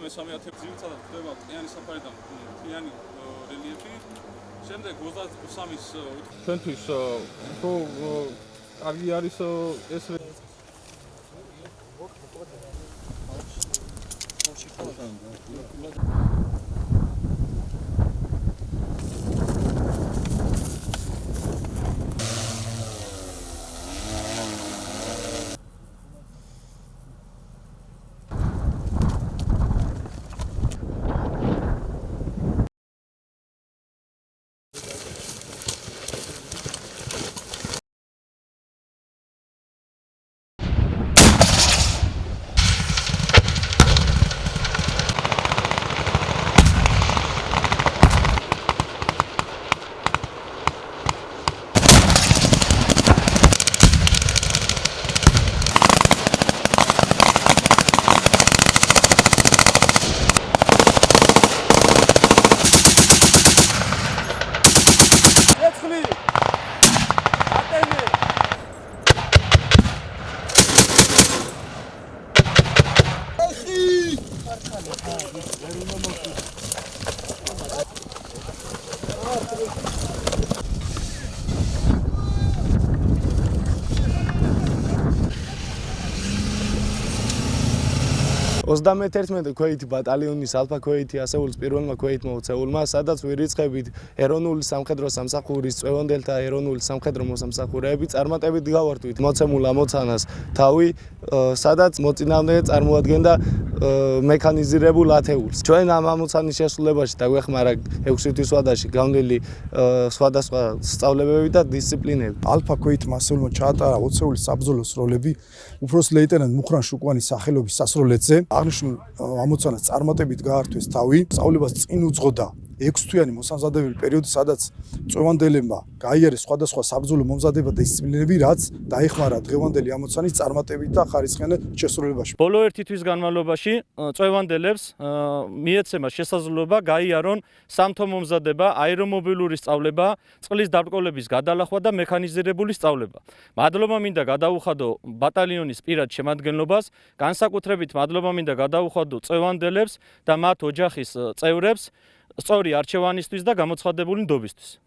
მესამე ათეულიდან ხდება ყიანი საფარი და ყიანი რელიეფი. შემდეგ 23-ის ჩვენთვის უფრო კარგი არის ეს ოსდამეთერთმეტე ქვეითი ბატალიონის ალფა ქვეითი ასეულის პირველმა ქვეით მოუწეულმა, სადაც ვირიცხებით ეროვნული სამხედრო სამსახურის წვევანდელთა ეროვნული სამხედრო მოსამსახურეები წარმატებით გავართვით მოცემულ ამოცანას თავი, სადაც მოწინააღმდეგე წარმოადგენდა მექანიზირებულ ათეულს. ჩვენ ამ ამოცანის შესრულებაში დაგვეხმარა 6 თვის ვადაში გამდელი სხვადასხვა სწავლებები და დისციპლინები. ალფა ქვეითმა ასეულმა ჩაატარა ოცეულის საბრძოლო სროლები უფროსი ლეიტენანტ მუხრან შუკვანის სახელობის სასროლეთზე. აღნიშნულ ამოცანას წარმატებით გაართვეს თავი. სწავლებას წინ უძღოდა 6 თვიანი მოსამზადებელი პერიოდი, სადაც წვევანდელებმა გაიარეს სხვადასხვა საბრძოლო მომზადება და დისციპლინები, რაც დაეხმარა დღევანდელი ამოცანის წარმატებით და ხარისხიან შესრულებაში. ბოლო 1 თვის განმავლობაში წვევანდელებს მიეცემა შესაძლებლობა გაიარონ სამთო მომზადება, აერომობილური სწავლება, წყლის დაბრკოლების გადალახვა და მექანიზირებული სწავლება. მადლობა მინდა გადაუხადო ბატალიონის პირად შემადგენლობას, განსაკუთრებით მადლობა მინდა გადაუხადო წვევანდელებს და მათ ოჯახის წევრებს სწორი არჩევანისთვის და გამოცხადებული ნდობისთვის.